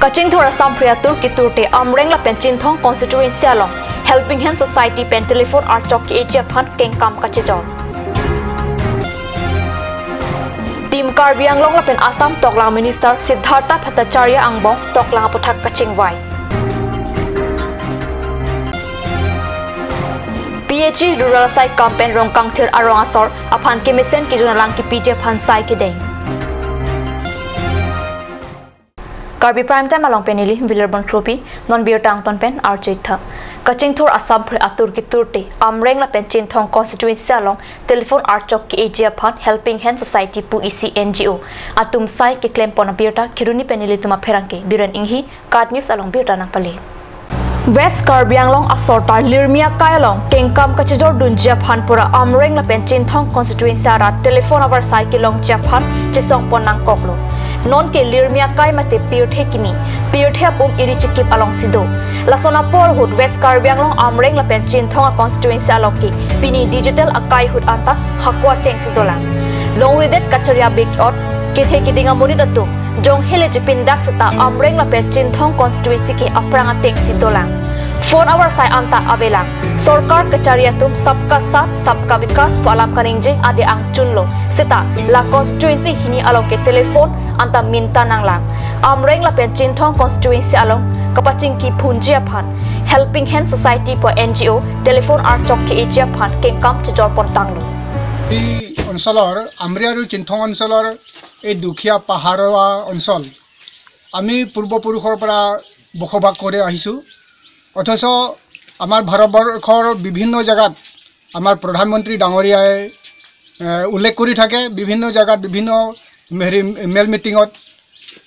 Kaching thora sampria Turki turte amreng la penchin thong constituency along Helping Hand Society pen telephone archok ki eja phan keng kam kachejol. Team Karbi anglong la pen Assam toklang minister Siddhartha Bhattacharya angbong toklang puthak kaching vai. PHE rural side campaign rongkang thir arong asor aphan kemisen ki junalang ki PJ phan sai ki dei. Karbi prime time along penili Villerbon trophy non beer tang ton pen architha Kaching thor Assam phre atur ki turte amreng la pen chin thong constituency along telephone archok ki eja phan Helping Hand Society pu EC NGO atum sai ki claim pon beerta khiruni penili tuma pherangke biran inghi card news along beerta nang pale West Karbi anglong asortar lirmia kailong kengkam kachijor dunjia phan pura amreng la pen chin thong constituency ara telephone over cycle long ja phan chisong pon nang koklo non ke lirmia kai mate pirthe kimi pirthe pum iri chikip along sido lasona por hud West Karbi anglong amreng la pen chin thong constituency aloki pini digital akai hud ata hakwa teng sidola long redet kacharia big out kethe kidinga monidatu jong hele jipin dak sata amreng la pen chin thong constituency ki apranga teng sidola 4 hours sai anta avelang sarkar kacharia tum sabka sath sabka vikas palam kaningje ade ang chunlo sita la constituency hini aloke telephone anta minta nanglang amreng la pen chin thong constituency along kapaching ki phunjia phan Helping Hand Society po NGO telephone archok ki ejia phan kengkam chejor pon tanglo এই অঞ্চলৰ আমৰিয়াৰু চিন্থং অঞ্চলৰ এই দুখীয়া পাহাৰোৱা অঞ্চল আমি পূৰ্বপুৰুষৰ পৰা বসবাস কৰি আহিছো অথচ আমাৰ ভাৰতবৰ্ষৰ বিভিন্ন জায়গাত আমাৰ প্ৰধানমন্ত্ৰী ডাঙৰীয়াই উল্লেখ কৰি থাকে বিভিন্ন জায়গাত বিভিন্ন মেল মিটিঙত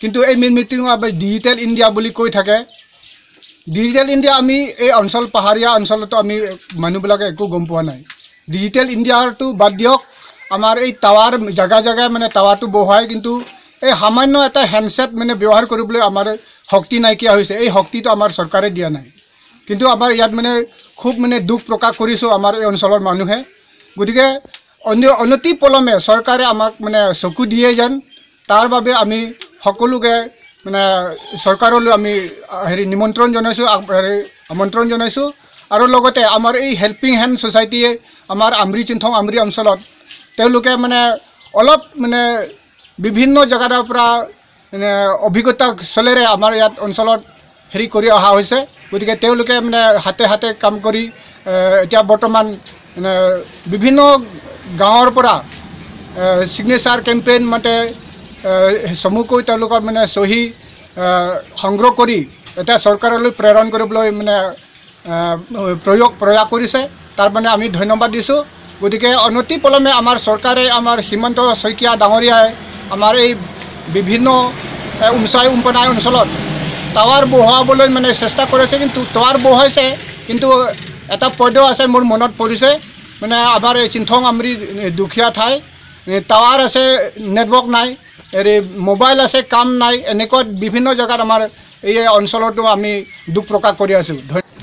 কিন্তু এই মেল মিটিঙত আমি ডিজিটেল ইণ্ডিয়া বুলি কৈ থাকে ডিজিটেল ইণ্ডিয়া আমি এই অঞ্চল পাহাৰীয়া অঞ্চলতো আমি মানুহবিলাকে একো গম পোৱা নাই ডিজিটেল ইণ্ডিয়াটো বাদ দিয়ক আমাৰ এই টাৱাৰ জাগা জাগা মানে টাৱাৰটো বহায় কিন্তু এই সামান্য এটা হ্যান্ডসেট মানে ব্যৱহাৰ কৰিবলৈ আমাৰ শক্তি নাইকিয়া হৈছে এই শক্তিটো আমাৰ চৰকাৰে দিয়া নাই কিন্তু আমাৰ ইয়াত মানে খুব মানে দুখ প্ৰকাশ কৰিছো আমাৰ এই অঞ্চলৰ মানুহে গতিকে অনতি পলমে চৰকাৰে আমাক মানে চকু দিয়ে যেন তাৰ বাবে আমি সকলোকে মানে চৰকাৰলৈ আমি নিমন্ত্ৰণ জনাইছো আমন্ত্ৰণ জনাইছো আৰু লগতে আমাৰ এই হেল্পিং হ্যান্ড সোসাইটিয়ে আমাৰ আমৰি চিন্থং আমৰি অঞ্চলত তেওঁলোকে মানে অলপ মানে বিভিন্ন জায়গাৰ পৰা মানে অভিজ্ঞতা চলেৰে আমাৰ ইয়াত অঞ্চলত হেৰি কৰি অহা হৈছে গতিকে তেওঁলোকে মানে হাতে হাতে কাম কৰি এতিয়া বৰ্তমান মানে বিভিন্ন গাঁৱৰ পৰা সিগনেচাৰ কেম্পেইন মতে সমুকৈ তেওঁলোকৰ মানে সহি সংগ্ৰহ কৰি এটা চৰকাৰলৈ প্ৰেৰণ কৰিবলৈ মানে প্ৰয়াস কৰিছে তাৰ মানে আমি ধন্যবাদ দিছো গতিকে অনতি পলমে আমাৰ চৰকাৰে আমাৰ হিমন্ত শইকীয়া ডাঙৰীয়াই আমাৰ এই বিভিন্ন উমচাই উম্পনাই অঞ্চলত টাৱাৰ বহাবলৈ মানে চেষ্টা কৰিছে কিন্তু টাৱাৰ বহাইছে কিন্তু এটা পৰ্যায় আছে মোৰ মনত পৰিছে মানে আমাৰ এই চিন্থং আমৰি দুখীয়া ঠাই টাৱাৰ আছে নেটৱৰ্ক নাই মোবাইল আছে কাম নাই এনেকুৱা বিভিন্ন জায়গাত আমাৰ এই অঞ্চলটো আমি দুখ প্ৰকাশ কৰি আছো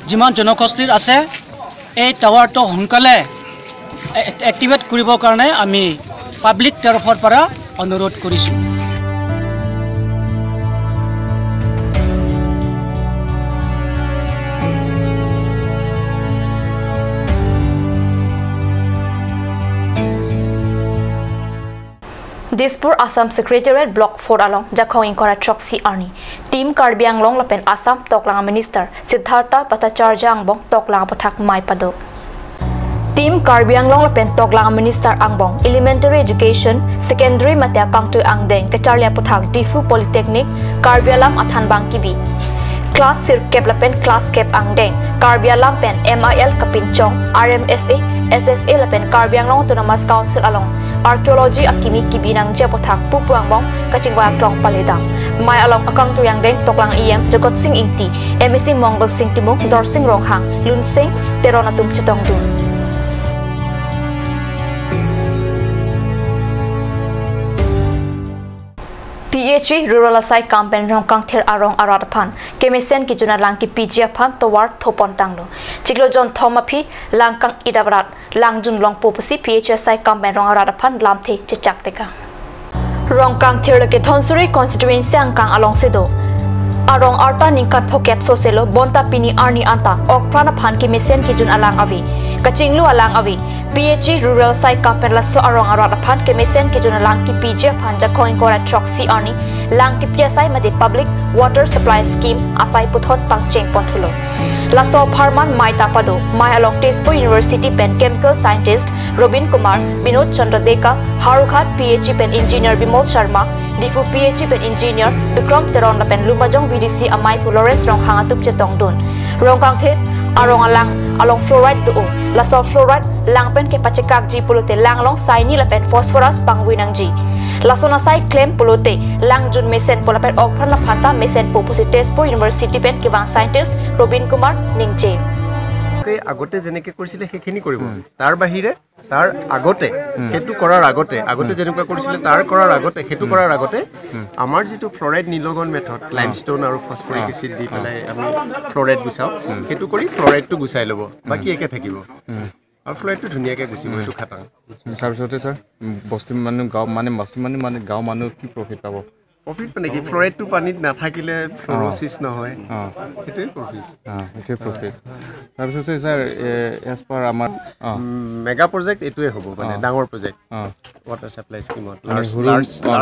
যিমান জনগোষ্ঠীৰ আছে এই টাৱাৰটো সোনকালে এক্টিভেট কৰিবৰ কাৰণে আমি পাব্লিক তৰফৰ পৰা অনুৰোধ কৰিছো Dispur Assam Secretariat Block 4 along Jakhong Inkora Choksi Arni Team Karbi anglong lapen Assam toklang minister Siddhartha Bhattacharya angbong toklang pathak mai pado Team Karbi anglong lapen toklang minister angbong elementary education secondary matya kangtu angdeng kacharlia pathak Difu Polytechnic Karbi alam athan bangkibi class sirkep lapen class cap angdeng Karbi alam pen MIL kapinchong RMSA SSA lapen Karbi anglong autonomous council along archaeology akimi kibinang japothak pupuang bong kachingwa klong palidang mai along akang tuyang deng toklang iem jagot sing ingti MSC Mongol sing timuk dor sing ronghang lun sing teronatum chitong dun PHE rural asai campaign rongkang thir arong arat phan kemesen ki juna lang ki PGF phan towar thopon tanglo chiklo jon thomapi langkang idabrat langjun long popusi PHE asai campaign rong arat phan lamthe chichak teka rongkang thir ke thonsuri constituency angkang along sedo arong arta ningkan phokep soselo bonta pini arni anta okprana phan ki mesen ki jun alang avi kachinglu alang avi PHE rural site campaign la so arong arat phan ke mesen ki jun alang ki PJ phan ja coin kora troxy arni lang ki PSI made public water supply scheme asai puthot pangcheng ponthulo la so pharman mai tapado mai along Tespo University pen chemical scientist Robin Kumar Binod Chandra Deka Harukhat PHE pen engineer Bimol Sharma Difu PHE pen engineer Bikram Teron la pen Lumajong BDC amai pu Lawrence rong hangatup chetong dun rong kang thet arong alang along fluoride tu la so fluoride lang pen ke pachekak ji pulute lang long saini la pen phosphorus pangwinang ji la so na sai claim pulute lang jun mesen pola pen okphran na phata mesen pu pusi Tespo University pen ke bang scientist Robin Kumar Ningje আগতে যেনেকে কৰিছিলে সেইখিনি কৰিব তাৰ বাহিৰে তাৰ আগতে হেতু কৰাৰ আগতে যেনেকুৱা কৰিছিলে তাৰ কৰাৰ আগতে হেতু কৰাৰ আগতে আমাৰ যেটো ফ্লোৰাইড নিলগন মেথড লাইমষ্টোন আৰু ফসফৰিক এসিড দি পেলাই আমি ফ্লোৰাইড গুছাও হেতু কৰি ফ্লোৰাইডটো গুছাই ল'ব বাকি একে থাকিব আৰু ফ্লোৰাইডটো ধুনিয়াকে গুছিব এটো খাটাং তাৰ পিছতে স্যাৰ বস্তি মানুহ গাঁও মানুহ কি প্ৰফিট পাব প্ৰফিট মানে কি ফ্লোৰাইডটো পানীত নাথাকিলে ফ্লোৰোসিস নহয় এটোই প্ৰফিট এটোই প্ৰফিট তাৰ পিছতে স্যাৰ এজ পাৰ আমাৰ মেগা প্ৰজেক্ট এটোই হ'ব মানে ডাঙৰ project water supply scheme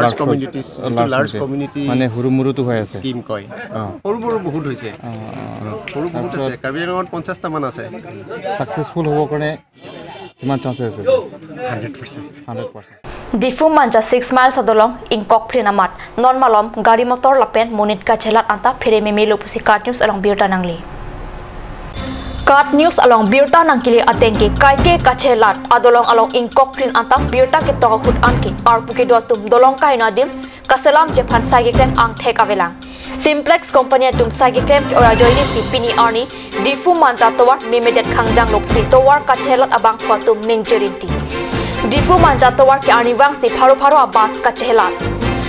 large communities large community মানে হুৰুমুৰুটো হৈ আছে স্কিম কয় সৰু বহুত হৈছে সৰু বহুত আছে কাৰ্বি আংলঙত 50 টা মান আছে সাকসেসফুল হ'ব কাৰণে কিমান চান্স আছে 100% Difu manja 6 miles adolong ingkok plinamat non malom gari motor lapen monit ka chelat anta phire me melo pusi card news along birta nangli card news along birta nangkili atengke kaike ka chelat adolong along ingkok plin anta birta ke to hut anke arpuke do tum dolong kai nadim kaselam je phan sagi krem ang thek avelang Simplex company tum sagi krem ke ora joini tipini arni Difu manja towar memedet khangjang loksi towar ka chelat abang phatum ningjirinti Difu manjatawar ki aniwang si pharo abas ka chehlat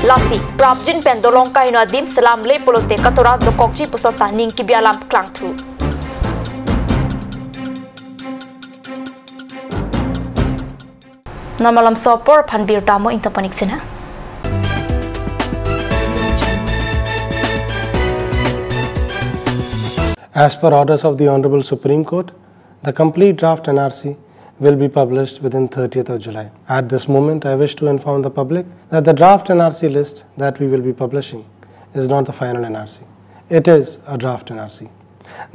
lasi prapjin pen dolong ka ina dim salam le polote katora dokokchi pusota ning ki bialam klang thu namalam sopor phanbir tamo intopanik sina As per orders of the Honorable Supreme Court, the complete draft NRC will be published within 30th of July. At this moment, I wish to inform the public that the draft NRC list that we will be publishing is not the final NRC. It is a draft NRC.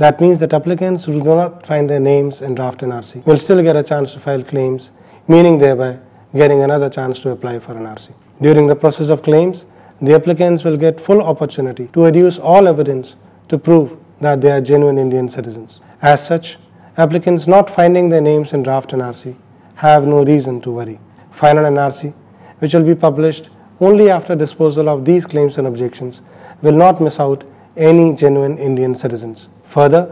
That means that applicants who do not find their names in draft NRC will still get a chance to file claims, meaning thereby getting another chance to apply for NRC. During the process of claims, the applicants will get full opportunity to adduce all evidence to prove that they are genuine Indian citizens. As such, applicants not finding their names in draft NRC have no reason to worry. Final NRC, which will be published only after disposal of these claims and objections, will not miss out any genuine Indian citizens. Further,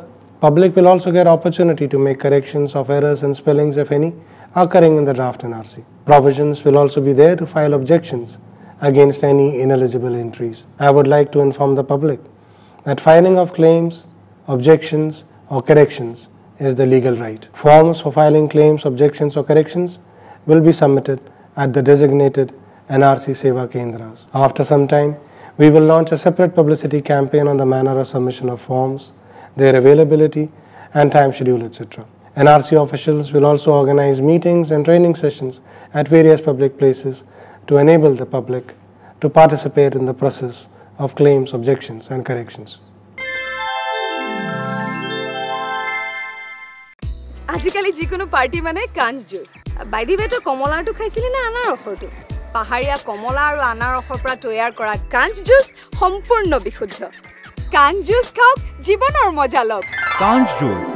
public will also get opportunity to make corrections of errors and spellings, if any, occurring in the draft NRC. Provisions will also be there to file objections against any ineligible entries. I would like to inform the public that filing of claims, objections or corrections is the legal right. Forms for filing claims, objections or corrections will be submitted at the designated NRC Seva Kendras. After some time, we will launch a separate publicity campaign on the manner of submission of forms, their availability and time schedule, etc. NRC officials will also organize meetings and training sessions at various public places to enable the public to participate in the process of claims, objections and corrections. আজিকালি যিকোনো party মানে কাঞ্জ juice বাইদি বেটো কমলাটো খাইছিলি না আনাৰসটো পাহাৰীয়া কমলা আৰু আনাৰসৰ পৰা তৈয়াৰ কৰা কাঞ্জ জুচ সম্পূৰ্ণ বিশুদ্ধ কাঞ্জ জুচ খাওক জীৱনৰ মজা লওক কাঞ্জ juice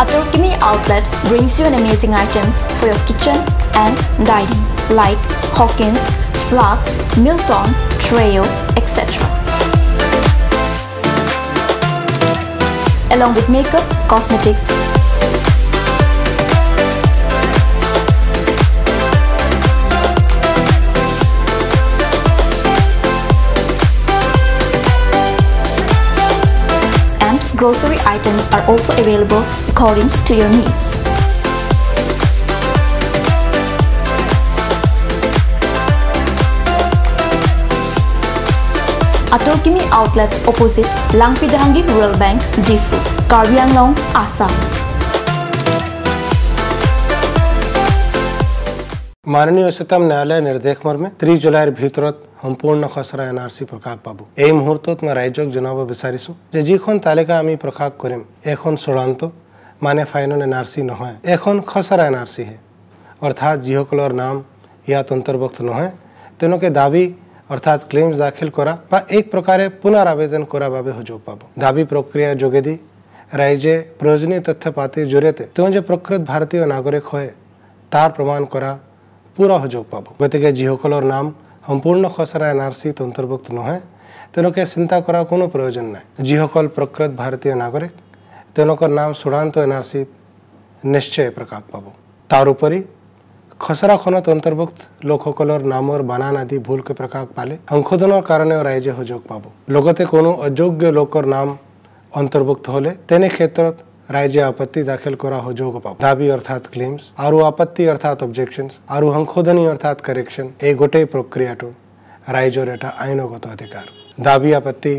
Aturkimi outlet brings you an amazing items for your kitchen and dining like Hawkins, Flax, Milton, Treo, etc. Along with makeup, cosmetics, and grocery items are also available according to your needs. Aturkimi Outlet opposite Langpidahangi Rural Bank, Difu, Karbi Anglong, Assam. माननीय उच्चतम न्यायालय निर्देश मर्मे 30 जुलाइर ভিতৰত সম্পূৰ্ণ খসৰা NRC প্ৰকাশ পাব। এই মুহূৰ্তত মই ৰাজ্যক জনাব বিচাৰিছো যে যিখন তালিকা আমি প্ৰকাশ কৰিম এখন চূড়ান্ত মানে ফাইনেল এনআৰসি নহয়, এখন খসৰা এনআৰসি হে। অৰ্থাৎ যিসকলৰ নাম ইয়াত অন্তৰ্ভুক্ত নহয় তেওঁলোকে দাবী অৰ্থাৎ ক্লেইমছ দাখিল কৰা বা এক প্ৰকাৰে পুনৰ আবেদন কৰাৰ বাবে সুযোগ পাব। দাবী প্ৰক্ৰিয়াৰ যোগেদি ৰাজ্যে প্ৰয়োজনীয় তথ্য পাতিৰ জৰিয়তে তেওঁ যে প্ৰকৃত ভাৰতীয় নাগৰিক হয় তাৰ প্ৰমাণ কৰা পুৰা সুযোগ পাব। গতিকে যিসকলৰ নাম সম্পূৰ্ণ খসৰা এনআৰসিত অন্তৰ্ভুক্ত নহয় তেওঁলোকে চিন্তা কৰাৰ কোনো প্ৰয়োজন নাই। যিসকল প্ৰকৃত ভাৰতীয় নাগৰিক তেওঁলোকৰ নাম চূড়ান্ত এনআৰসিত নিশ্চয় প্ৰকাশ পাব। তাৰ উপৰি খসৰাখনত অন্তৰ্ভুক্ত লোকসকলৰ নামৰ বানান আদি ভুলকৈ প্ৰকাশ পালে সংশোধনৰ কাৰণেও ৰাইজে সুযোগ পাব। লগতে কোনো অযোগ্য লোকৰ নাম অন্তৰ্ভুক্ত হ'লে তেনে ক্ষেত্ৰত ৰাইজে আপত্তি দাখিল কৰা সুযোগ পাব। দাবী অৰ্থাৎ ক্লেইমছ আৰু আপত্তি অৰ্থাৎ অবজেকশ্যনছ আৰু সংশোধনী অৰ্থাৎ কাৰেকশ্যন এই গোটেই প্ৰক্ৰিয়াটো ৰাইজৰ এটা আইনগত অধিকাৰ। দাবী আপত্তি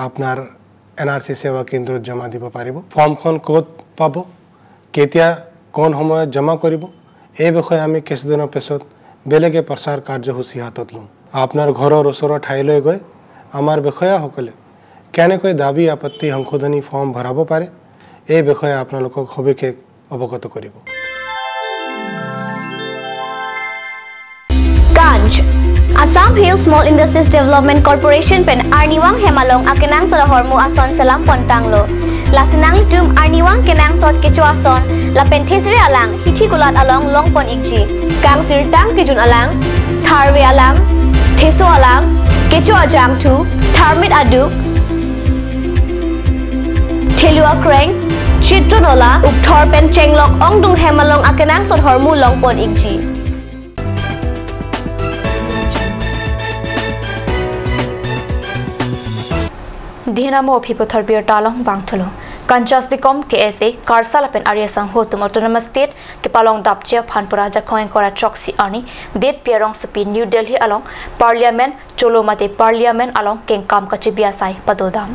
আপোনাৰ এনআৰসি সেৱা কেন্দ্ৰত জমা দিব পাৰিব। ফৰ্মখন ক'ত পাব, কেতিয়া কোন সময়ত জমা কৰিব এই বিষয়ে আমি কিছুদিনৰ পিছত বেলেগে প্ৰচাৰ কাৰ্যসূচী হাতত ল'ম। আপোনাৰ ঘৰৰ ওচৰৰ ঠাইলৈ গৈ আমাৰ বিষয়াসকলে কেনেকৈ দাবী আপত্তি সংশোধনী ফৰ্ম ভৰাব পাৰে এই বিষয়ে আপোনালোকক সবিশেষ অৱগত কৰিব। Ganj Assam Hill Small Industries Development Corporation pen Arniwang Hemalong akenang sa hormu ason salam pontanglo lasinang tum Arniwang kenang sot kechu ason la penthesire alang hithi kulat along longpon ikji kang sirtang kijun alang tharwe alang theso alang kechu ajam thu tharmit aduk thelua kreng Chitronola ukthor pen chenglok ongdung hemalong akenang sot hormu longpon ikji Dinamo Pipothar Bir Talong Bangtholo Kanchasdikom KSA Karsalapen Ariasang Hotum Autonomous State Kipalong Dapchia Phanpura Jakhoing Kora Choksi Ani Det Pierong Supi New Delhi along Parliament Cholomate Parliament along Kengkam Kachibiasai Padodam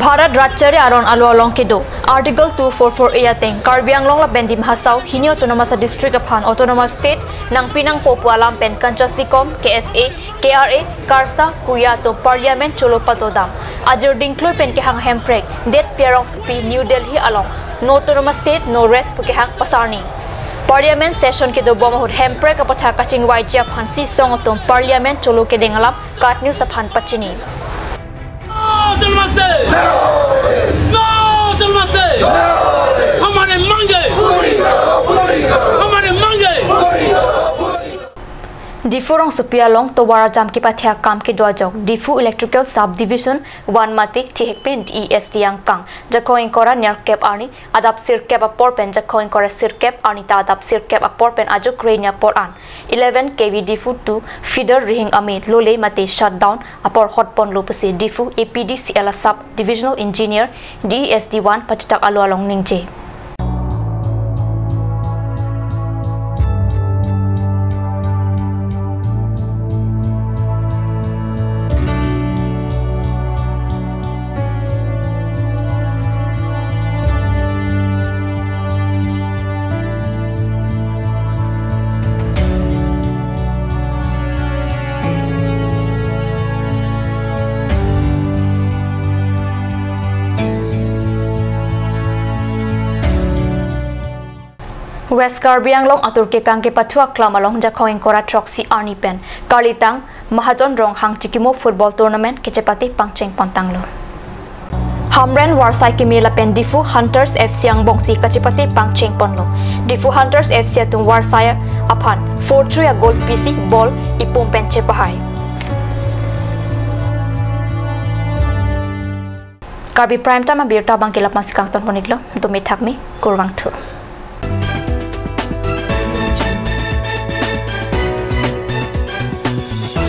Bharat Rajyare Aron Alu along Kedo Article 244 Ayateng Karbi Anglong la Bendim Hasau Hini Autonomous District upon Autonomous State Nang Pinang Popu Alam Pen Kanchasdikom KSA KRA Karsa Kuyato Parliament Cholo Patodam Ajur Dinkloi Pen Kehang Hemprek Det Pierong Spi New Delhi along No Autonomous State No Rest Pukehang Pasarni Parliament Session Kedo Bomahud Hemprek Apatha Kaching Waijia Phansi Songotom Parliament Cholo Kedengalam Kat News Aphan Pachini Difu rong supia long to wara jam ki pathya kam ki dwajok Difu Electrical Subdivision 1 mati thihekpen EST yang kang jakhoing kora near cap ani adap sir cap apor pen jakhoing kora sir cap ani ta adap sir cap apor pen ajo crania por an 11 kV Difu 2 feeder rihing ami lole mate shutdown apor hotpon lopase Difu APDCL Sub Divisional Engineer DSD1 pachitak alu along ningje West Karbi Anglong aturke kangke pathua klamalong jakhoing kora troxy arni pen Karlitang Mahajon rong hang chikimo football tournament kechepati pangcheng pantanglo Hamren Warsai Kimila pen Difu Hunters FC ang bongsi kachepati pangcheng ponlo Difu Hunters FC atung Warsai aphan 4-3 goal PC ball ipum penche bahai Karbi prime time birta bangkila masikang ton poniglo dumi thakmi kurwang thu